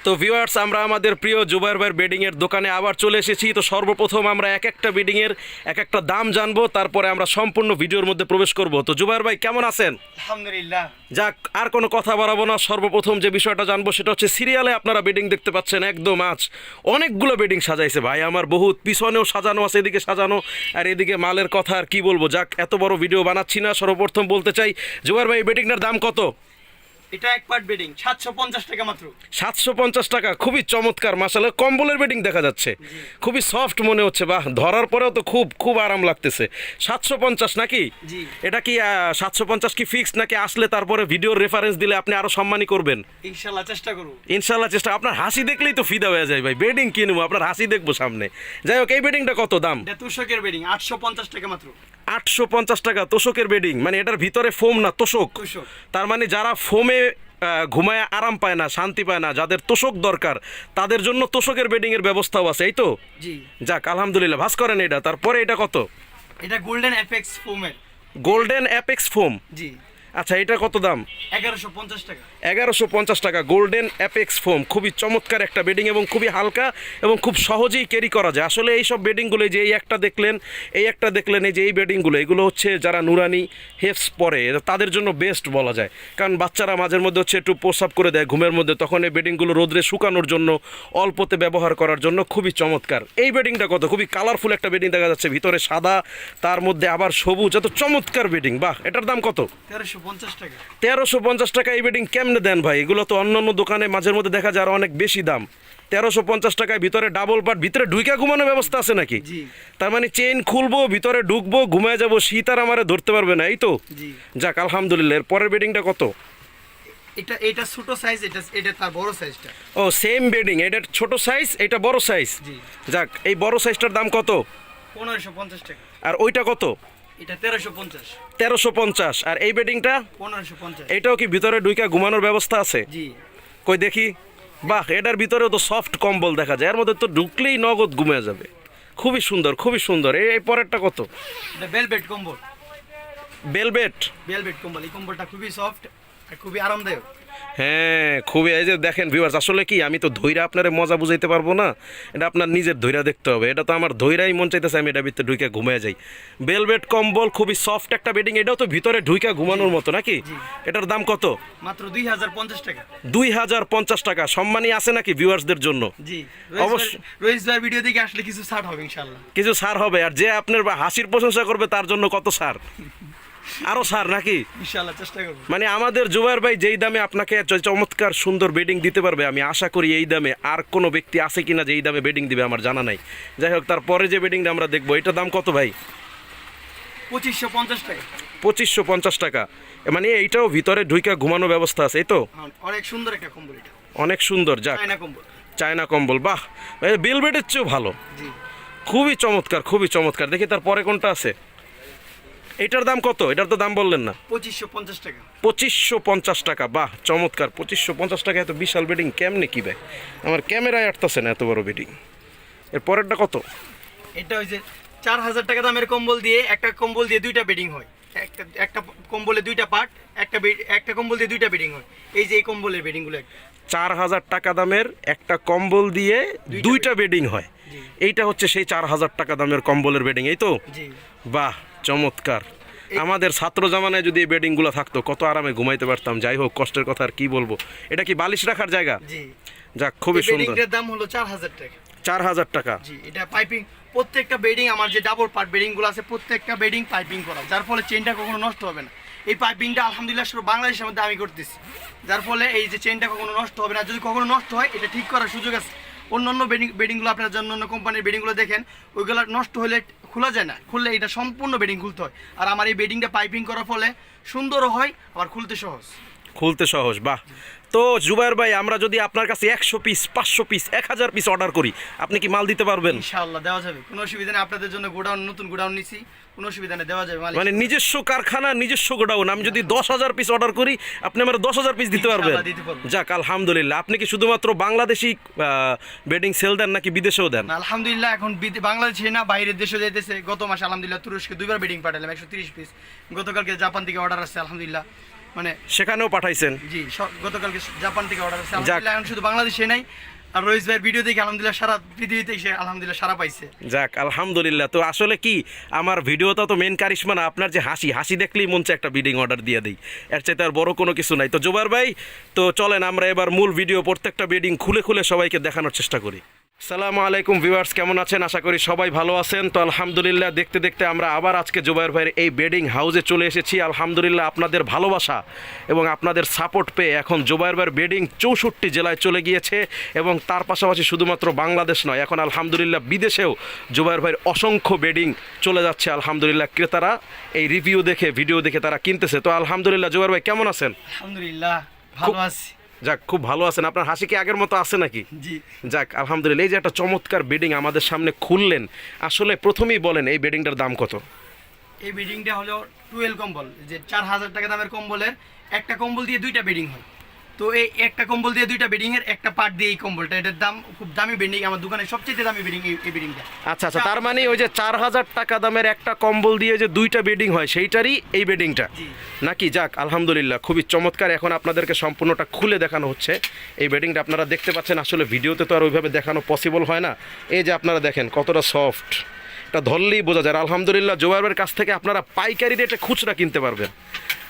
তো ভিউয়ার্স, আমরা আমাদের প্রিয় জুবায়ের ভাইয়ের বেডিংয়ের দোকানে আবার চলে এসেছি। তো সর্বপ্রথম আমরা এক একটা বেডিংয়ের এক একটা দাম জানবো, তারপরে আমরা সম্পূর্ণ ভিডিওর মধ্যে প্রবেশ করব। তো জুবায়ের ভাই কেমন আছেন? আলহামদুলিল্লাহ। যাক, আর কোনো কথা বাড়াবো না, সর্বপ্রথম যে বিষয়টা জানবো সেটা হচ্ছে সিরিয়ালে আপনারা বেডিং দেখতে পাচ্ছেন একদম আজ অনেকগুলো বেডিং সাজাইছে ভাই আমার, বহুত পিছনেও সাজানো আছে, এদিকে সাজানো, আর এদিকে মালের কথা আর কি বলবো। যাক, এত বড় ভিডিও বানাচ্ছি না, সর্বপ্রথম বলতে চাই জুবায়ের ভাই এই বেডিংটার দাম কত? এটা এক পার্ট বেডিং 750 টাকা মাত্র। 750 টাকা, খুবই চমৎকার মাশাআল্লাহ। কম্বলের বেডিং দেখা যাচ্ছে, খুবই সফট মনে হচ্ছে, বাহ, ধরার পরেও তো খুব খুব আরাম লাগতেছে। 750 নাকি? জি। এটা কি 750 কি ফিক্সড, নাকি আসলে তারপরে ভিডিওর রেফারেন্স দিলে আপনি আরো সম্মানী করবেন? ইনশাআল্লাহ চেষ্টা করব। ইনশাআল্লাহ চেষ্টা। আপনার হাসি দেখলেই তো ফিদা হয়ে যায় ভাই, বেডিং কিনবো, আপনার হাসি দেখবো সামনে। যাই হোক, এই বেডিংটা কত দাম? এটা তুষকের বেডিং 850 টাকা মাত্র। 850 টাকা তোষকের বেডিং, মানে এটার ভিতরে ফোম না তোষক? তোষক। তার মানে যারা ফোমে ঘুমায় আরাম পায় না, শান্তি পায় না, যাদের তোষক দরকার তাদের জন্য তোষকের বেডিং এর ব্যবস্থাও আছে, এই তো? জি। যাক আলহামদুলিল্লাহ, ভাস করেন এটা। তারপরে এটা কত? এটা গোল্ডেন অ্যাপেক্স ফোমের। Golden apex foam. জি। আচ্ছা, এটা কত দাম? 1150 টাকা। 1150 টাকা গোল্ডেন অ্যাপেক্স ফোম। খুবই চমৎকার একটা বেডিং এবং খুবই হালকা এবং খুব সহজেই ক্যারি করা যায়। আসলে এই সব বেডিংগুলো, যে এই একটা দেখলেন, এই একটা দেখলেন, এই যে এই বেডিংগুলো, এগুলো হচ্ছে যারা নুরানি হেফস পরে তাদের জন্য বেস্ট বলা যায়। কারণ বাচ্চারা মাঝের মধ্যে হচ্ছে একটু প্রস্রাব করে দেয় ঘুমের মধ্যে, তখন এই বেডিংগুলো রোদ্রে শুকানোর জন্য, অল্পতে ব্যবহার করার জন্য খুবই চমৎকার। এই বেডিংটা কত? খুবই কালারফুল একটা বেডিং দেখা যাচ্ছে, ভিতরে সাদা, তার মধ্যে আবার সবুজ, এত চমৎকার বেডিং, বাহ। এটার দাম কত? 1350 টাকা। 1350 টাকা এই বেডিং কেমনে দেন ভাই? এগুলো তো অন্যান্য দোকানে মাঝের মধ্যে দেখা যায় আরো অনেক বেশি দাম। 1350 টাকায় ভিতরে ডাবল পার্ট, ভিতরে ঢুইকা ঘুমানোর ব্যবস্থা আছে নাকি? জি। তার মানে চেইন খুলবো, ভিতরে ঢুকবো, ঘুমায় যাবো, শীত আর আমারে ধরতে পারবে না, এই তো? জি। যাক আলহামদুলিল্লাহ। এর পরের বেডিংটা কত? এটা ছোট সাইজ, এটা তার বড় সাইজটা। ও, সেম বেডিং, এটা ছোট সাইজ, এটা বড় সাইজ। জি। যাক, এই বড় সাইজটার দাম কত? 1550 টাকা। আর ওইটা কত? এটা 1350। 1350। আর এই বেডিংটা? 1550। এটাও কি ভিতরে ঢুইকা ঘুমানোর ব্যবস্থা আছে? জি। কই দেখি। বাহ, এটার ভিতরেও তো সফট কম্বল দেখা যায়, এর মধ্যে তো ঢুকলেই নগদ ঘুমিয়ে যাবে। খুবই সুন্দর, খুবই সুন্দর। এই পরেরটা কত? এটা ভেলভেট কম্বল। বেলভেট। ভেলভেট কম্বল, এই কম্বলটা খুবই সফট আর খুবই আরামদায়ক। হ্যাঁ, খুবই। এই যে দেখেন ভিউয়ার্স, আসলে কি আমি তো ধৈরা আপনারে মজা বুঝাইতে পারবো না, এটা আপনার নিজের ধৈরা দেখতে হবে। এটা তো আমার ধৈরাই মন চাইতেছে আমি এটা ভিতরে ঢুকে ঘুমিয়ে যাই। বেলভেট কম্বল, খুবই সফট একটা বেডিং, এটাও তো ভিতরে ঢুকে ঘুমানোর মতো নাকি? এটার দাম কত? মাত্র 2050 টাকা। 2050 টাকা। সম্মানী আছে নাকি ভিউয়ার্সদের জন্য? জি। অবশ্যই। রোহিত ভাই ভিডিও দেখে আসলে কিছু ছাড় হবে ইনশাআল্লাহ। কিছু ছাড় হবে, আর যে আপনার হাসির প্রশংসা করবে তার জন্য কত ছাড়? আরো ছাড় নাকি? ইনশাআল্লাহ চেষ্টা করব। মানে আমাদের জুবায়ের ভাই যেই দামে আপনাকে চমৎকার সুন্দর বেডিং দিতে পারবে, আমি আশা করি এই দামে আর কোনো ব্যক্তি আছে কিনা যে এই দামে বেডিং দিবে আমার জানা নাই। যাই হোক, তারপরে যে বেডিংটা আমরা দেখবো, এটার দাম কত ভাই? 2550 টাকা। 2550 টাকা। মানে এইটাও ভিতরে ঢুইকা ঘুমানো ব্যবস্থা আছে, এই তো? হ্যাঁ, অনেক সুন্দর একটা কম্বল এটা। অনেক সুন্দর। যাক, চায়না কম্বল। চায়না কম্বল, বাহ, বেলভেটের চেয়েও ভালো। জি। খুবই চমৎকার, খুবই চমৎকার। দেখি তারপরে কোনটা আছে। এটার দাম কত? এটার তো দাম বললেন না। 2550 টাকা। 2550 টাকা, বাহ, চমৎকার। 2550 টাকা এত বিশাল বেডিং কেমনে কি ভাই? আমার ক্যামেরায় আটতেছে না এত বড় বেডিং। এর পরেরটা কত? এটা ওই যে 4000 টাকা দামের কম্বল দিয়ে, একটা কম্বল দিয়ে দুইটা বেডিং হয়। একটা কম্বলে দুইটা পার্ট, একটা কম্বল দিয়ে দুইটা বেডিং হয়। এই যে এই কম্বলের বেডিংগুলো 4000 টাকা দামের একটা কম্বল দিয়ে দুইটা বেডিং হয়। জি। এইটা হচ্ছে সেই 4000 টাকা দামের কম্বলের বেডিং, এই তো? জি। বাহ, চমৎকার। আমাদের ছাত্র জামানায় যদি এই বেডিংগুলো থাকতো কত আরামে ঘুমাইতে পারতাম। যাই হোক, কষ্টের কথা আর কি বলবো। এটা কি বালিশ রাখার জায়গা? জি। যাক, খুবই এই সুন্দর। বেডিংটার দাম হলো 4000 টাকা। 4000 টাকা। জি। এটা পাইপিং, প্রত্যেকটা বেডিং, আমার যে ডাবল পার্ট বেডিংগুলো আছে প্রত্যেকটা বেডিং পাইপিং করা, যার ফলে চেনটা কখনো নষ্ট হবে না। এই পাইপিংটা আলহামদুলিল্লাহ শুধু বাংলাদেশের মধ্যে আমি করতেছি, যার ফলে এই যে চেনটা কখনো নষ্ট হবে না। যদি কখনো নষ্ট হয় এটা ঠিক করার সুযোগ আছে। অন্যান্য বেডিংগুলো আপনারা অন্য কোম্পানির বেডিংগুলো দেখেন, ওইগুলো নষ্ট হলে খোলা যায় না, খুললে এটা সম্পূর্ণ বেডিং খুলতে হয়। আর আমার এই বেডিংটা পাইপিং করার ফলে সুন্দরও হয়, আবার খুলতে সহজ। খুলতে সহজ, বাহ। তো জুবায়ের ভাই, আমরা যদি আপনার কাছে 100 পিস, 500 পিস, 1000 পিস অর্ডার করি, আপনি কি মাল দিতে পারবেন? ইনশাআল্লাহ দেওয়া যাবে, কোনো অসুবিধা নেই। আপনাদের জন্য গোডাউন, নতুন গোডাউন নিছি, কোনো অসুবিধা নেই, দেওয়া যাবে। মানে নিজস্ব কারখানা, নিজস্ব গোডাউন। আমি যদি 10,000 পিস অর্ডার করি, আপনি আমার 10,000 পিস দিতে পারবেন? ইনশাআল্লাহ দিতে পারবো। যাক আলহামদুলিল্লাহ। আপনি কি শুধুমাত্র বাংলাদেশি বেডিং সেল দেন নাকি বিদেশেও দেন? না, আলহামদুলিল্লাহ এখন বাংলাদেশে না, বাইরের দেশে যাইতেছে। গত মাসে আলহামদুলিল্লাহ তুরস্কে 2বার বেডিং পাঠালাম 130 পিস। গতকালকে জাপান থেকে অর্ডার আসছে আলহামদুলিল্লাহ। মানে সেখানেও পাঠাইছেন। জি গতকালকে জাপান থেকে অর্ডার আছে। যাক। আলহামদুলিল্লাহ এখন শুধু বাংলাদেশে নাই, আর রইস ভাইয়ের ভিডিও দেখে আলহামদুলিল্লাহ সারা পৃথিবীতে এসে আলহামদুলিল্লাহ সারা পাইছে। যাক আলহামদুলিল্লাহ। তো আসলে কি আমার ভিডিওটা তো মেন কারিশমা না, আপনার যে হাসি দেখলেই মন চায় একটা বিডিং অর্ডার দিয়ে দিই, এর চাইতে আর বড় কোনো কিছু নাই। তো জোবার ভাই, তো চলেন আমরা এবার মূল ভিডিও প্রত্যেকটা বিডিং খুলে খুলে সবাইকে দেখানোর চেষ্টা করি। সালামু আলাইকুম ভিউয়ার্স, কেমন আছেন? আশা করি সবাই ভালো আছেন। তো আলহামদুলিল্লাহ দেখতে দেখতে আমরা আবার আজকে জুবায়ের ভাইয়ের এই বেডিং হাউসে চলে এসেছি। আলহামদুলিল্লাহ আপনাদের ভালোবাসা এবং আপনাদের সাপোর্ট পেয়ে এখন জুবায়ের ভাইয়ের বেডিং 64 জেলায় চলে গিয়েছে, এবং তার পাশাপাশি শুধুমাত্র বাংলাদেশ নয়, এখন আলহামদুলিল্লাহ বিদেশেও জুবায়ের ভাইয়ের অসংখ্য বেডিং চলে যাচ্ছে। আলহামদুলিল্লাহ ক্রেতারা এই রিভিউ দেখে ভিডিও দেখে তারা কিনতেছে। তো আলহামদুলিল্লাহ জুবায়ের ভাই কেমন আছেন? আলহামদুলিল্লাহ ভালো আছি। যাক খুব ভালো আছেন। আপনার হাসি কি আগের মতো আছে নাকি? জি যাক আলহামদুলিল্লাহ। এই যে একটা চমৎকার বেডিং আমাদের সামনে খুললেন, আসলে প্রথমেই বলেন এই বেডিংটার দাম কত? এই বেডিংটা হলো 12 কম্বল, যে 4000 টাকা দামের কম্বলের একটা কম্বল দিয়ে দুইটা বেডিং হয়। তো এই একটা কম্বল দিয়ে দুইটা বেডিং এর একটা পার্ট দিয়ে এই কম্বলটা, এটার দাম খুব দামি বেডিং, আমার দোকানে সবচেয়ে দামি বেডিং এই বেডিংটা। আচ্ছা আচ্ছা, তার মানে ওই যে 4000 টাকা দামের একটা কম্বল দিয়ে যে দুইটা বেডিং হয় সেইটারই এই বেডিংটা জি। নাকি? যাক আলহামদুলিল্লাহ খুবই চমৎকার। এখন আপনাদেরকে সম্পূর্ণটা খুলে দেখানো হচ্ছে। এই বেডিংটা আপনারা দেখতে পাচ্ছেন, আসলে ভিডিওতে তো আর ওইভাবে দেখানো পসিবল হয় না। এই যে আপনারা দেখেন কতটা সফট, এটা ধরলেই বোঝা যায়। আলহামদুলিল্লাহ জুবায়ের কাছ থেকে আপনারা পাইকারি রেটে খুচরা কিনতে পারবেন।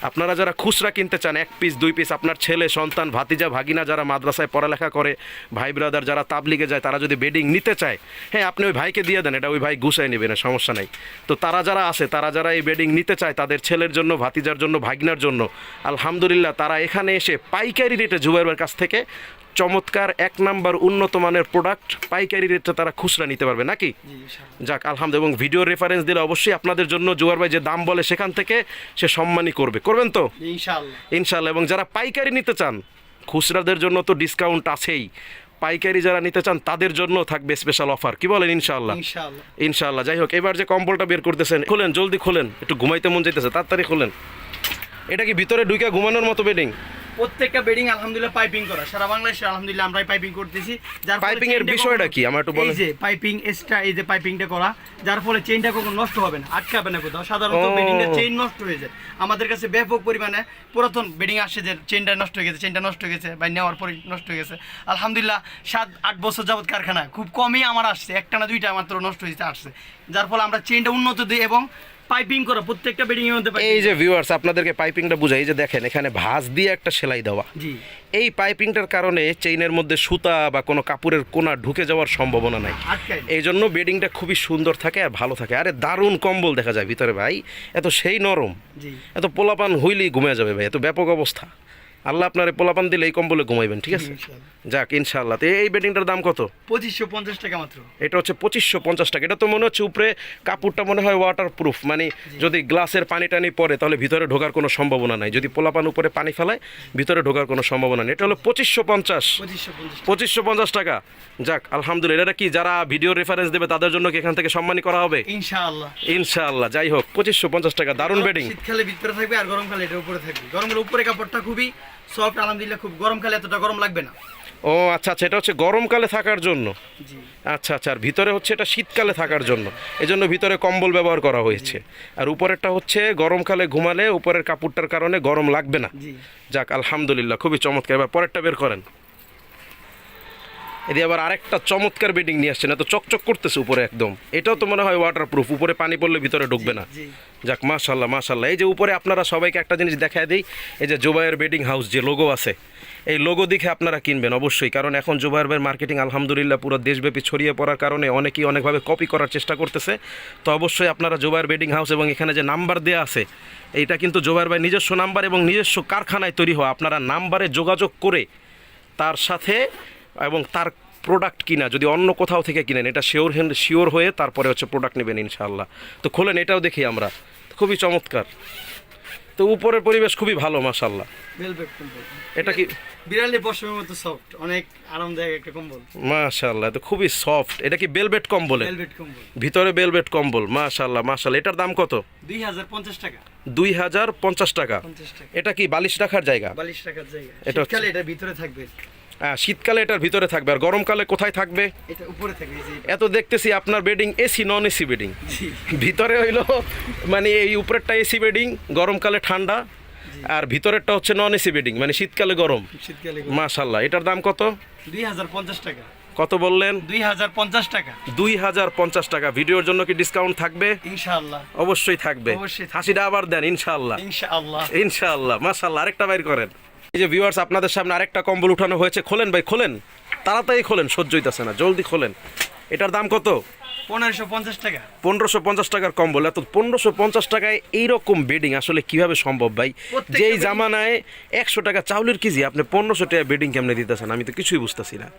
আপনারা যারা খুচরা কিনতে চান, 1 পিস 2 পিস, আপনার ছেলে সন্তান ভাতিজা ভাগিনা যারা মাদ্রাসায় পড়ালেখা করে, ভাই ব্রাদার যারা তাবলিগে যায়, তারা যদি বেডিং নিতে চায়, হ্যাঁ আপনি ওই ভাইকে দিয়ে দেন, এটা ওই ভাই গুছাই নেবে না, সমস্যা নাই। তো তারা যারা আছে, তারা যারা এই বেডিং নিতে চায়, তাদের ছেলের জন্য, ভাতিজার জন্য, ভাগিনার জন্য, আলহামদুলিল্লাহ তারা এখানে এসে পাইকারি রেটে জুবায়ের কাছ থেকে চমৎকার 1 নাম্বার উন্নত মানের প্রোডাক্ট পাইকারি রেটে তারা খুচরা নিতে পারবে নাকি? জি ইনশাআল্লাহ। যাক আলহামদুলিল্লাহ। এবং ভিডিও রেফারেন্স দিলে অবশ্যই আপনাদের জন্য জুবায়ের ভাই যে দাম বলে সেখান থেকে সে সম্মানই করবেন তো ইনশাআল্লাহ। ইনশাআল্লাহ। এবং যারা পাইকারি নিতে চান, খুচরাদের জন্য তো ডিসকাউন্ট আছেই, পাইকারি যারা নিতে চান তাদের জন্য থাকবে স্পেশাল অফার। কি বলেন? ইনশাআল্লাহ ইনশাআল্লাহ। ইনশাআল্লাহ। যাই হোক, এবার যে কম্বলটা বের করতেছেন, খোলেন, জলদি খোলেন, একটু ঘুমাইতে মন চাইতেছে, তাড়াতাড়ি খোলেন। এটা কি ভিতরে ঢুকে ঘুমানোর মতো বেডিং? প্রত্যেকটা বেডিং আলহামদুলিল্লাহ পাইপিং করা, সারা বাংলাদেশে আলহামদুলিল্লাহ আমরাই পাইপিং করতেছি। যার ফলে পাইপিং এর চেইনটা বিষয়টা কখনো- কি আমার একটু বলেন। এই যে পাইপিং এক্সট্রা, এই যে পাইপিংটা করা, যার ফলে চেইনটা কখনো নষ্ট হবে না, আটকাবে না কোথাও। সাধারণত ও। বেডিং এর চেইন নষ্ট হয়ে যায়। আমাদের কাছে ব্যাপক পরিমাণে পুরাতন বেডিং আসে যে চেইনটা নষ্ট হয়ে গেছে বা নেওয়ার পরে নষ্ট হয়ে গেছে। আলহামদুলিল্লাহ 7-8 বছর যাবত কারখানা, খুব কমই আমার আসছে, একটা না দুইটা মাত্র নষ্ট হয়েছে আসছে। যার ফলে আমরা চেইনটা উন্নত দিই এবং পাইপিং করা প্রত্যেকটা বেডিং এর মধ্যে এই যে ভিউয়ার্স আপনাদেরকে পাইপিংটা বুঝাই, এই যে দেখেন এখানে ভাঁজ দিয়ে একটা সেলাই দেওয়া। জি এই পাইপিংটার কারণে চেইনের মধ্যে সুতা বা কোনো কাপড়ের কোনা ঢুকে যাওয়ার সম্ভাবনা নাই। আটকায় না। এই জন্য বেডিংটা খুবই সুন্দর থাকে আর ভালো থাকে। আরে দারুণ কম্বল দেখা যায় ভিতরে ভাই, এত সেই নরম, জি এত পোলাপান হইলেই ঘুমিয়ে যাবে ভাই, এত ব্যাপক অবস্থা। আল্লাহ আপনার পোলাপান দিলে এই কম্বলে ঘুমাইবেন, ঠিক আছে? ইনশাআল্লাহ। যাক ইনশাআল্লাহ। তো এই বেডিংটার দাম কত? 2550 টাকা মাত্র। এটা হচ্ছে 2550 টাকা। এটা তো মনে হচ্ছে উপরে কাপড়টা মনে হয় ওয়াটার প্রুফ, মানে যদি গ্লাসের পানি টানি পড়ে তাহলে ভিতরে ঢোকার কোনো সম্ভাবনা নাই, যদি পোলাপান উপরে পানি ফেলায় ভিতরে ঢোকার কোনো সম্ভাবনা নেই। এটা হলো 2550 2550 টাকা। যাক আলহামদুলিল্লাহ। এটা কি যারা ভিডিও রেফারেন্স দেবে তাদের জন্য কি এখান থেকে সম্মানী করা হবে? ইনশাআল্লাহ। ইনশাআল্লাহ। যাই হোক 2550 টাকা, দারুণ বেডিং। শীতকালে ভিতরে থাকবে আর গরমকালে এটা উপরে থাকবে। গরমের উপরে কাপড়টা খুবই সফট আলহামদুলিল্লাহ, খুব গরমকালে এতটা গরম লাগবে না। ও আচ্ছা আচ্ছা, এটা হচ্ছে গরমকালে থাকার জন্য। জি আচ্ছা আচ্ছা। আর ভিতরে হচ্ছে এটা শীতকালে থাকার জন্য, এই জন্য ভিতরে কম্বল ব্যবহার করা হয়েছে। আর উপরেরটা হচ্ছে গরমকালে ঘুমালে উপরের কাপড়টার কারণে গরম লাগবে না। জি যাক আলহামদুলিল্লাহ, খুবই চমৎকার। এবার পরেরটা বের করেন। এদিকে আবার আরেকটা চমৎকার বেডিং নিয়ে আসছেন, এত চকচক করতেছে উপরে একদম। এটাও তো মনে হয় ওয়াটার প্রুফ, উপরে পানি পড়লে ভিতরে ঢুকবে না। জি যাক মাশাল্লাহ মাশাল্লাহ। এই যে উপরে আপনারা সবাইকে একটা জিনিস দেখায় দিই, এই যে জুবায়ের বেডিং হাউস যে লোগো আছে, এই লোগো দেখে আপনারা কিনবেন অবশ্যই, কারণ এখন জুবায়ের ভাইয়ের মার্কেটিং আলহামদুলিল্লাহ পুরো দেশব্যাপী ছড়িয়ে পড়ার কারণে অনেকেই অনেকভাবে কপি করার চেষ্টা করতেছে। তো অবশ্যই আপনারা জুবায়ের বেডিং হাউস এবং এখানে যে নাম্বার দেওয়া আছে, এইটা কিন্তু জুবায়ের ভাই নিজস্ব নাম্বার এবং নিজস্ব কারখানায় তৈরি হওয়া। আপনারা নাম্বারে যোগাযোগ করে তার সাথে এবং তার প্রোডাক্ট কিনা, যদি অন্য কোথাও থেকে কিনেন এটা শিওর হয়ে তারপরে হচ্ছে প্রোডাক্ট নেবেন ইনশাআল্লাহ। তো খোলেন, এটাও দেখি আমরা, খুবই চমৎকার। তো উপরের পরিবেশ খুবই ভালো মাশাআল্লাহ। ভেলভেট কম্বল, এটা কি বিড়ালে বসার মতো সফট, অনেক আরামদায়ক একটা কম্বল। মাশাআল্লাহ, তো খুবই সফট। এটা কি বেলভেট কম্বলে? ভেলভেট কম্বল ভিতরে বেলভেট কম্বল, মাশাআল্লাহ মাশাআল্লাহ। এটার দাম কত? 2050 টাকা। 2050 টাকা। 50 টাকা এটা কি বালিশ রাখার জায়গা? বালিশ রাখার জায়গা। এটা হচ্ছে- শীতকালে এটা ভিতরে থাকবে, শীতকালে এটার ভিতরে থাকবে, আর গরমকালে কোথায় থাকবে? এটা উপরে থাকবে। এই যে এত দেখতেছি আপনার bedding AC non AC bedding, জি ভিতরে হইলো মানে এই উপরেরটা এসি বেডিং, গরমকালে ঠান্ডা আর ভিতরেরটা হচ্ছে নন এসি বেডিং, মানে শীতকালে গরম। শীতকালে মাশাআল্লাহ, এটার দাম কত? 2050 টাকা। কত বললেন? 2050 টাকা। 2050 টাকা। ভিডিওর জন্য কি ডিসকাউন্ট থাকবে? ইনশাআল্লাহ অবশ্যই থাকবে। অবশ্যই থাকবে। হাসিটা আবার দেন, ইনশাআল্লাহ। ইনশাআল্লাহ। ইনশাআল্লাহ, মাশাআল্লাহ। আরেকটা বাইর করেন। এই যে ভিউয়ার্স, আপনাদের সামনে আরেকটা কম্বল উঠানো হয়েছে। খোলেন ভাই, খোলেন, তাড়াতাড়ি খোলেন, সহ্য হইতাছে না, জলদি খোলেন। এটার দাম কত? 1550 টাকা। 1550 টাকার কম্বল। এত 1550 টাকায় এইরকম বেডিং আসলে কিভাবে সম্ভব ভাই? প্রত্যেকটা যেই bedding- জামানায় 100 টাকা চাউলের কেজি, আপনি 1500 টাকা বেডিং কেমনে দিতেছেন? আমি তো কিছুই বুঝতেছি না।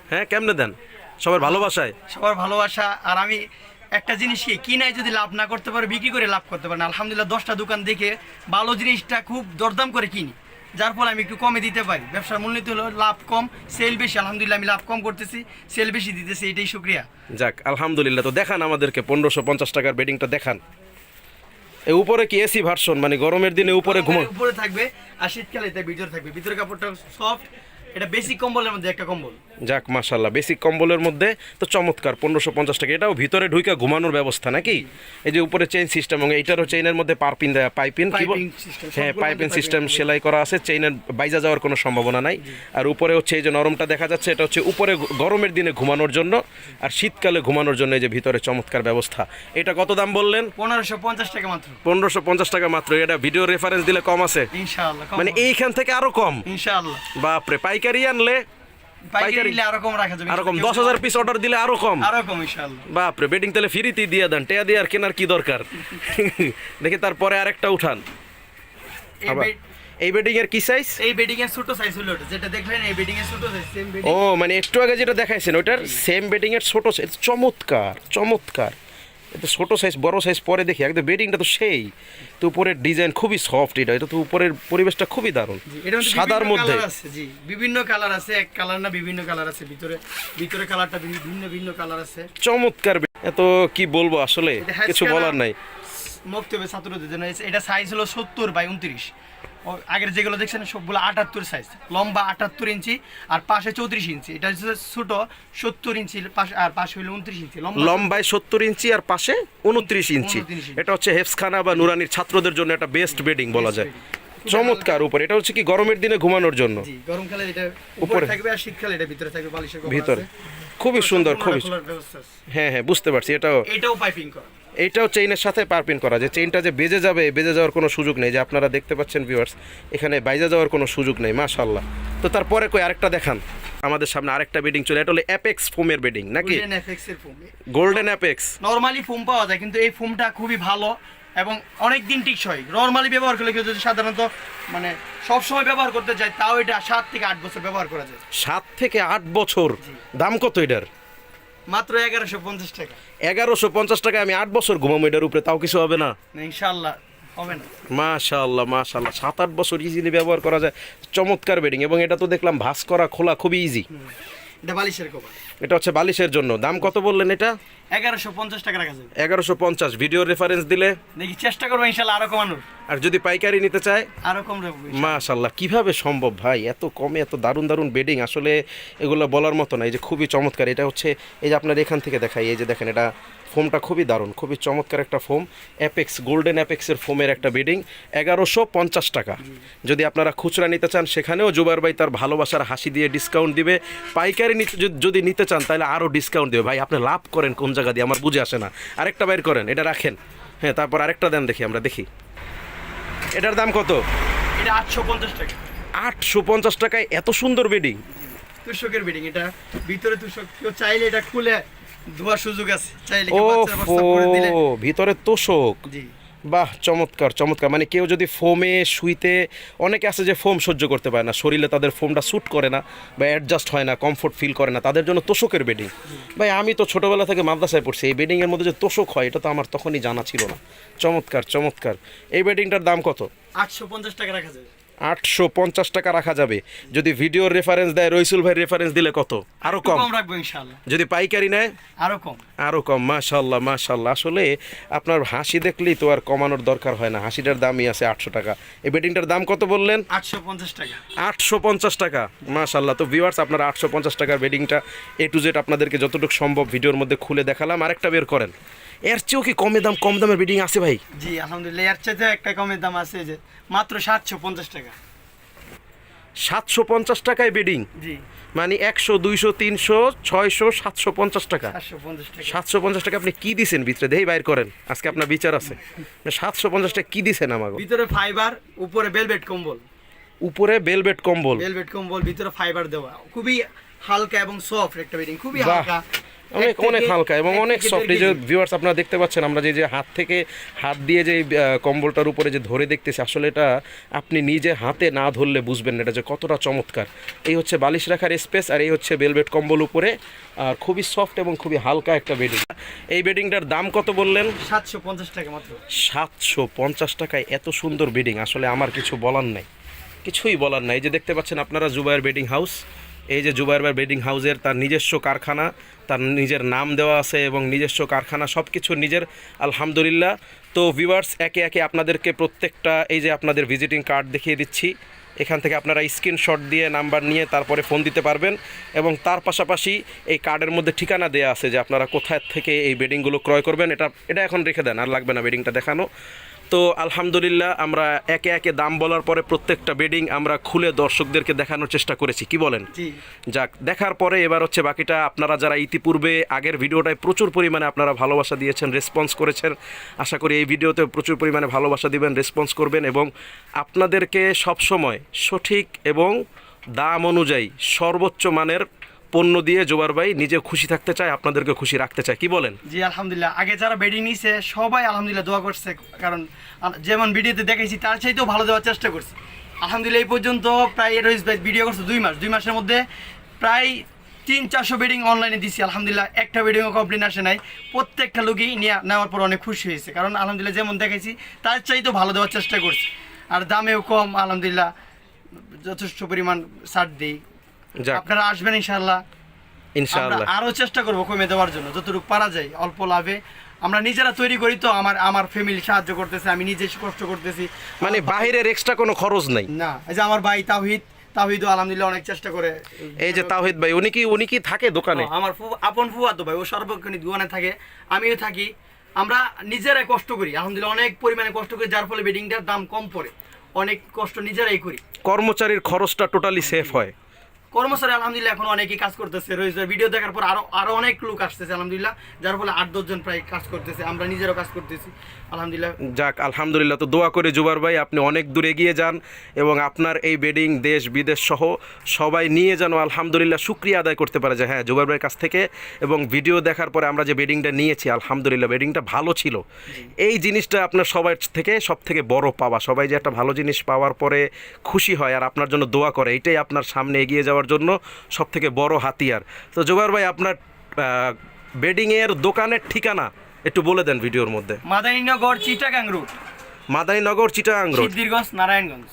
হ্যাঁ, কেমনে দেন? সবার ভালোবাসায়। সবার ভালোবাসা। আর আমি একটা জিনিস কি নাই যদি লাভ না করতে পারে, বিক্রি করে লাভ করতে পারে না। আলহামদুলিল্লাহ 10টা দোকান দেখে ভালো জিনিসটা খুব দরদাম করে কিনি, যার ফলে আমি একটু কমে দিতে পারি। ব্যবসার মূলনীতি হলো লাভ কম, সেল বেশি। আলহামদুলিল্লাহ আমি লাভ কম করতেছি, সেল বেশি দিতেছি, এটাই শুক্রিয়া। যাক, আলহামদুলিল্লাহ। তো দেখান আমাদেরকে 1550 টাকার বেডিংটা দেখান। এই উপরে কি এসি ভার্সন, মানে গরমের দিনে উপরে ঘুমা? উপরে থাকবে আর শীতকালে এটা ভিতরে থাকবে। ভিতরে কাপড়টা সফট, এটা বেসিক কম্বলের মধ্যে একটা কম্বল। যাক, মাশাআল্লাহ, বেসিক কম্বলের মধ্যে তো চমৎকার। 1550 টাকা। এটাও ভিতরে ঢুইকা ঘুমানোর ব্যবস্থা নাকি? এই যে উপরে চেইন সিস্টেম, এবং এইটারও চেইনের মধ্যে পাইপিং দেয়া, পাইপিং কি বল? Piping system, হ্যাঁ, সবগুলোর পাইপিং মধ্যে সিস্টেম piping সেলাই করা আছে, চেইনের বাইজা যাওয়ার কোনো সম্ভাবনা নাই। আর উপরে হচ্ছে এই যে নরমটা দেখা যাচ্ছে, এটা হচ্ছে উপরে গরমের দিনে ঘুমানোর জন্য, আর শীতকালে ঘুমানোর জন্য এই যে ভিতরে চমৎকার ব্যবস্থা। এটা কত দাম বললেন? 1550 টাকা মাত্র। 1550 টাকা মাত্র। এটা ভিডিও রেফারেন্স দিলে কম আছে, ইনশাআল্লাহ কম মানে হবে। এইখান থেকে আরো কম? ইনশাআল্লাহ। বাপরে, পাইকারি আনলে পাইকারি নিলে আরো কম রাখা যাবে। আরো কম। 10,000 পিস অর্ডার দিলে আরো কম? আরো কম ইনশাআল্লাহ। বাপরে, বেডিং তাহলে ফ্রিতেই দিয়ে দেন, টেয়া দিয়ে আর কেনার কি দরকার? দেখি তারপরে আরেকটা উঠান। এই আবার বেড- এই বেডিং এর কি সাইজ? এই বেডিং এর ছোট সাইজ হলো ওটা, যেটা দেখলেন এই বেডিং এর ছোট সাইজ, সেম বেডিং। ও, মানে একটু আগে যেটা দেখাইছেন ওটার সেম বেডিং এর ছোট সাইজ। চমৎকার, চমৎকার। এটা ছোট সাইজ, বড় সাইজ পরে দেখি। একদম বেডিংটা তো সেই, তো উপরের ডিজাইন খুবই সফট। এটা তো উপরের পরিবেশটা খুবই দারুণ, এটার মধ্যে সাদার বিভিন্ন মধ্যে। কালার আছে। জি, বিভিন্ন কালার আছে, এক কালার না, বিভিন্ন কালার আছে। ভিতরে ভিতরে কালারটা ভিন্ন ভিন্ন কালার আছে। চমৎকার। এত কি বলবো আসলে, এটা হ্যাচ কিছু কালার। বলার নাই। মুফতি হবে ছাত্রদের জন্য। এটা সাইজ হলো 70/29। আগের যেগুলো দেখছেন সবগুলো 78 সাইজ, লম্বা 78 ইঞ্চি আর পাশে 34 ইঞ্চি। এটা হচ্ছে ছোট 70 ইঞ্চি পাশে, আর পাশে হলো 29 ইঞ্চি। লম্বায় 70 ইঞ্চি আর পাশে 29 ইঞ্চি। 29 ইঞ্চি। এটা হচ্ছে হেফসখানা বা নুরানির ছাত্রদের জন্য একটা বেস্ট বেডিং বলা যায়। চমৎকার। উপরে এটা হচ্ছে কি গরমের দিনে ঘুমানোর জন্য। জি, গরমকালে এটা উপরে উপরে থাকবে আর শীতকালে এটা ভিতরে থাকবে, বালিশের কভার ভিতরে আছে। খুবই সুন্দর, খুবই। খোলার ব্যবস্থা আছে। হ্যাঁ হ্যাঁ, বুঝতে পারছি। এটাও পাইপিং করা। এইটাও চেইনের সাথে পারপিন করা, যে চেইনটা যে বেজে যাবে, বেজে যাওয়ার কোনো সুযোগ নেই। যে আপনারা দেখতে পাচ্ছেন ভিউয়ার্স, এখানে বাইজে যাওয়ার কোনো সুযোগ নেই। মাশাআল্লাহ। তো তারপরে কই আরেকটা দেখান আমাদের সামনে। আরেকটা বেডিং চলে, এটা হলো অ্যাপেক্স ফোমের বেডিং নাকি? গোল্ডেন এফএক্স এর foam. Golden apex. Normally foam পাওয়া যায়, কিন্তু এই ফোমটা খুবই ভালো এবং অনেক দিন টিকসই। নরমালি ব্যবহার করলে কেউ যদি সাধারণত মানে সব সময় ব্যবহার করতে চায়, তাও এটা 7 থেকে 8 বছর ব্যবহার করা যায়। 7 থেকে 8 বছর। দাম কত এটার? মাত্র 1150 টাকা। 1150 টাকা। আমি 8 বছর ঘুমাবো এটার উপরে, তাও কিছু হবে না? না, ইনশাআল্লাহ হবে না। মাশাআল্লাহ, মাশাআল্লাহ। 7-8 বছর ইজিলি ব্যবহার করা যায়। চমৎকার বেডিং। এবং এটা তো দেখলাম ভাঁজ করা, খোলা খুবই ইজি। এটা বালিশের কভার। এটা হচ্ছে বালিশের জন্য। দাম কত বললেন এটা? 1150 টাকা রাখা যাবে। 1150। ভিডিও রেফারেন্স দিলে দেখি চেষ্টা করবো ইনশাআল্লাহ আরো কমানোর। আর যদি পাইকারি নিতে চায় আরো কম রাখবো। মাশাআল্লাহ। কিভাবে সম্ভব ভাই এত কমে এত দারুণ দারুণ বেডিং? আসলে এগুলো বলার মতো না। এই যে খুবই চমৎকার। এটা হচ্ছে এই যে আপনার এখান থেকে দেখাই, এই যে দেখেন, এটা ফোমটা খুবই দারুণ, খুবই চমৎকার একটা ফোম। অ্যাপেক্স, গোল্ডেন অ্যাপেক্সের ফোমের একটা বেডিং। 1150 টাকা। যদি আপনারা খুচরা নিতে চান, সেখানেও জুবাইর ভাই তার ভালোবাসার হাসি দিয়ে ডিসকাউন্ট দিবে। পাইকারি যদি নিতে চান, তাহলে আরও ডিসকাউন্ট দেবে। ভাই আপনি লাভ করেন কোন জায়গা দিয়ে আমার বুঝে আসে না। আরেকটা বাইর করেন, এটা রাখেন। হ্যাঁ, তারপর আরেকটা দেন, দেখি আমরা দেখি এটার দাম কত? এটা 850 টাকা। 850 টাকায় এত সুন্দর বেডিং। তুষকের বেডিং। এটা ভিতরে তুষক, কেউ চাইলে এটা খুলে ধোয়ার সুযোগ আছে, চাইলে ও কেউ বাচ্চার প্রস্তাব করে দিলে। ভিতরে তোষক। জি, বাহ, চমৎকার চমৎকার। মানে কেউ যদি ফোমে শুইতে, অনেকে আছে যে ফোম সহ্য করতে পারে না, শরীরে তাদের ফোমটা স্যুট করে না বা অ্যাডজাস্ট হয় না, কমফোর্ট ফিল করে না, তাদের জন্য তোষকের বেডিং। ভাই আমি তো ছোটোবেলা থেকে মাদ্রাসায় পড়ছি, এই বেডিংয়ের মধ্যে যে তোষক হয় এটা তো আমার তখনই জানা ছিল না। চমৎকার চমৎকার। এই বেডিংটার দাম কত? 850 টাকা রাখা যাবে। 850 টাকা রাখা যাবে। যদি ভিডিওর রেফারেন্স দেয়, রইসুল ভাই রেফারেন্স দিলে কত? আরো একটু কম কম রাখবো ইনশাআল্লাহ। যদি পাইকারি নেয়? আরো কম। আরো কম। মাশাআল্লাহ, মাশাআল্লাহ। আসলে আপনার হাসি দেখলেই তো আর কমানোর দরকার হয় না। হাসিটার দামই আছে 800 টাকা। এই বেডিংটার দাম কত বললেন? 850 টাকা। 850 টাকা। মাশাআল্লাহ। তো ভিউয়ার্স, আপনারা 850 টাকার বেডিংটা A to Z আপনাদেরকে যতটুকু সম্ভব ভিডিওর মধ্যে খুলে দেখালাম। আরেকটা বের করেন। এর চেয়েও কি কম দামের বেডিং আছে ভাই? জি আলহামদুলিল্লাহ, এর চাইতে একটা কমের দাম আছে, যে মাত্র 750 টাকা। 750 টাকায় বেডিং? জি, মানে 100, 200, 300, 600, 750 টাকা। 750 টাকা। 750 টাকা আপনি কি দিছেন ভিতরে? দেই বাইর করেন, আজকে আপনার বিচার আছে। 750 টাকা কি দিছেন আমাকে? ভিতরে ফাইবার, উপরে ভেলভেট কম্বল। উপরে ভেলভেট কম্বল, ভেলভেট কম্বল, ভিতরে ফাইবার দেওয়া, খুবই হালকা এবং সফট একটা বেডিং, খুবই বাহ, হালকা, অনেক হালকা এবং অনেক সফট। এই যে ভিউয়ার্স আপনারা দেখতে পাচ্ছেন, আমরা যে হাত দিয়ে যে কম্বলটার উপরে যে ধরে দেখতেছি, আসলে এটা আপনি নিজে হাতে না ধরলে বুঝবেন না এটা যে কতটা চমৎকার। এই হচ্ছে বালিশ রাখার স্পেস, আর এই হচ্ছে ভেলভেট কম্বল উপরে, আর খুবই সফট এবং খুবই হালকা একটা বেডিং। এই বেডিংটার দাম কত বললেন? 750 টাকা মাত্র। 750 টাকায় এত সুন্দর বেডিং, আসলে আমার কিছুই বলার নাই। এই যে দেখতে পাচ্ছেন আপনারা জুবায়ের বেডিং হাউস, এই যে জুবায়ের বেডিং হাউসের তার নিজস্ব কারখানা, তার নিজের নাম দেওয়া আছে এবং নিজস্ব কারখানা, সব কিছু নিজের, আলহামদুলিল্লাহ। তো ভিউয়ার্স, একে একে আপনাদেরকে প্রত্যেকটা এই যে আপনাদের ভিজিটিং কার্ড দেখিয়ে দিচ্ছি, এখান থেকে আপনারা স্ক্রিনশট দিয়ে নাম্বার নিয়ে তারপরে ফোন দিতে পারবেন, এবং তার পাশাপাশি এই কার্ডের মধ্যে ঠিকানা দেওয়া আছে যে আপনারা কোথায় থেকে এই বেডিংগুলো ক্রয় করবেন। এটা এখন রেখে দেন, আর লাগবে না বেডিংটা দেখানো। তো আলহামদুলিল্লাহ, আমরা একে একে দাম বলার পরে প্রত্যেকটা বেডিং আমরা খুলে দর্শকদেরকে দেখানোর চেষ্টা করেছি, কি বলেন? যাক, দেখার পরে এবার হচ্ছে বাকিটা। আপনারা যারা ইতিপূর্বে আগের ভিডিওটায় প্রচুর পরিমাণে আপনারা ভালোবাসা দিয়েছেন, রেসপন্স করেছেন, আশা করি এই ভিডিওতে প্রচুর পরিমাণে ভালোবাসা দিবেন, রেসপন্স করবেন, এবং আপনাদেরকে সবসময় সঠিক এবং দাম অনুযায়ী সর্বোচ্চ মানের পণ্য দিয়ে জোবার ভাই নিজে খুশি থাকতে চায়, আপনাদেরকে খুশি রাখতে চায়, কি বলেন? জি আলহামদুলিল্লাহ, আগে যারা বেডিং নিছে সবাই আলহামদুলিল্লাহ দোয়া করছে, কারণ যেমন ভিডিওতে দেখেছি তার চাইতেও ভালো দেওয়ার চেষ্টা করছি। আলহামদুলিল্লাহ এই পর্যন্ত প্রায় রইস ভাই ভিডিও করছে 2 মাসের মধ্যে প্রায় 300-400 বেডিং অনলাইনে দিছি। আলহামদুলিল্লাহ একটা বেডিংও কমপ্লেন আসে নাই, প্রত্যেকটা লোকই নেওয়ার পর অনেক খুশি হয়েছে, কারণ আলহামদুলিল্লাহ যেমন দেখেছি তার চাইতেও ভালো দেওয়ার চেষ্টা করছি, আর দামেও কম, আলহামদুলিল্লাহ যথেষ্ট পরিমাণ ছাড় দিই। আপনারা আসবেন ইনশাআল্লাহ। আরো চেষ্টা করবো কমে দেওয়ার জন্য, যতটুকু পারা যায় অল্প লাভে। আমরা নিজেরা তৈরি করি, তো আমার ফ্যামিলি সাহায্য করতেছে, আমি নিজে কষ্ট করতেছি, মানে বাইরের এক্সট্রা কোনো খরচ নাই না। এই যে আমার ভাই তাওহিদও আলহামদুলিল্লাহ অনেক চেষ্টা করে। এই যে তাওহিদ ভাই, উনি কি থাকে দোকানে? আমার আপন ফুয়াতো ভাই, ও সর্বক্ষণিক দোকানে থাকে, আমিও থাকি। আমরা নিজেরাই কষ্ট করি, আলহামদুলিল্লাহ অনেক পরিমাণে কষ্ট করি, যার ফলে বেডিংটার দাম কম পড়ে। অনেক কষ্ট নিজেরাই করি, কর্মচারীর খরচটা টোটালি সেফ হয়। কর্মচারী আলহামদুলিল্লাহ এখন অনেকেই কাজ করতেছে, রয়েছে ভিডিও দেখার পর আরো অনেক লোক আসতেছে আলহামদুলিল্লাহ, যার ফলে 8-10 জন প্রায় কাজ করতেছে, আমরা নিজেরাও কাজ করতেছি আলহামদুলিল্লাহ। যাক আলহামদুলিল্লাহ, তো দোয়া করে জুবার ভাই আপনি অনেক দূর এগিয়ে যান, এবং আপনার এই বেডিং দেশ বিদেশ সহ সবাই নিয়ে যেন আলহামদুলিল্লাহ শুকরিয়া আদায় করতে পারে যে হ্যাঁ জুবার ভাইয়ের কাছ থেকে, এবং ভিডিও দেখার পরে আমরা যে বেডিংটা নিয়েছি আলহামদুলিল্লাহ বেডিংটা ভালো ছিল। এই জিনিসটা আপনার সবার থেকে সব থেকে বড় পাওয়া, সবাই যে একটা ভালো জিনিস পাওয়ার পরে খুশি হয় আর আপনার জন্য দোয়া করে, এটাই আপনার সামনে এগিয়ে যাওয়ার জন্য সব থেকে বড় হাতিয়ার। তো জুবার ভাই, আপনার বেডিংয়ের দোকানের ঠিকানা একটু বলে দেন ভিডিওর মধ্যে। Madarinagar Chittagong road, Madarinagar Chittagong road, Siddhirganj Narayanganj.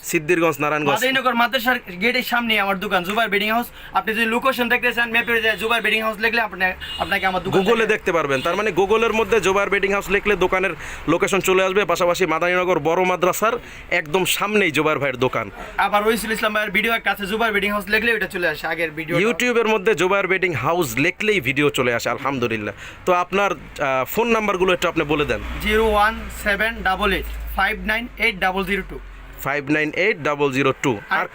মাদারীনগর মাদ্রাসার গেটের সামনে আমার দোকান জুবায়ের বেডিং হাউস। আপনি যদি লোকেশন দেখতে চান, ম্যাপে জুবায়ের বেডিং হাউস লিখলে আপনাকে আমার দোকান গুগলে দেখতে পারবেন। তার মানে গুগলের মধ্যে জুবায়ের বেডিং হাউস লিখলে দোকানের লোকেশন চলে আসবে, পাশাপাশি মাদারীনগর বড় মাদ্রাসার একদম সামনেই জুবায়ের ভাইয়ের দোকান। আবার রইসুল ইসলাম ভাইয়ের ভিডিও কাছে জুবায়ের বেডিং হাউস লিখলে এটা চলে আসে আগের ভিডিও। ইউটিউবের মধ্যে জুবায়ের বেডিং হাউস লিখলেই ভিডিও চলে আসে আলহামদুলিল্লাহ। তো আপনার ফোন নাম্বারগুলো একটু আপনি বলে দেন। 01788 598 002 598 002 আর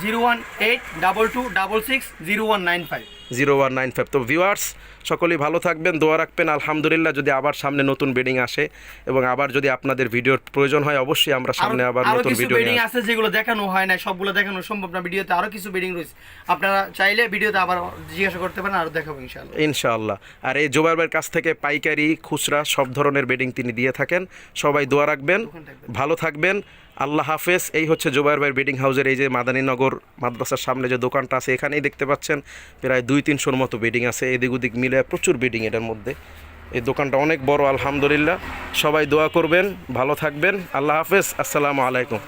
01822660195 0195। তো ভিউয়ার্স সকলেই ভালো থাকবেন, দোয়া রাখবেন। আলহামদুলিল্লাহ, যদি আবার সামনে নতুন বেডিং আসে এবং আবার যদি আপনাদের ভিডিওর প্রয়োজন হয়, অবশ্যই আমরা সামনে আবার নতুন ভিডিও বেডিং আছে যেগুলো দেখানো হয় না, সবগুলো দেখানো সম্ভব না ভিডিওতে। আরো কিছু বেডিং রয়েছে, আপনারা চাইলে ভিডিওতে আবার জিজ্ঞাসা করতে পারেন, আরো দেখাবো ইনশাআল্লাহ। আর এই জুবায়ের ভাইয়ের কাছ থেকে পাইকারি খুচরা সব ধরনের বেডিং তিনি দিয়ে থাকেন। সবাই দোয়া রাখবেন, ভালো থাকবেন, আল্লাহ হাফেজ। এই হচ্ছে জুবায়ের ভাইয়ের বেডিং হাউসের এই যে মাদারীনগর মাদ্রাসার সামনে যে দোকানটা আছে, এখানেই দেখতে পাচ্ছেন প্রায় 200-300 মতো বেডিং আছে, এদিক ওদিক মিলে প্রচুর বেডিং এটার মধ্যে। এই দোকানটা অনেক বড় আলহামদুলিল্লাহ। সবাই দোয়া করবেন, ভালো থাকবেন, আল্লাহ হাফেজ, আসসালামু আলাইকুম।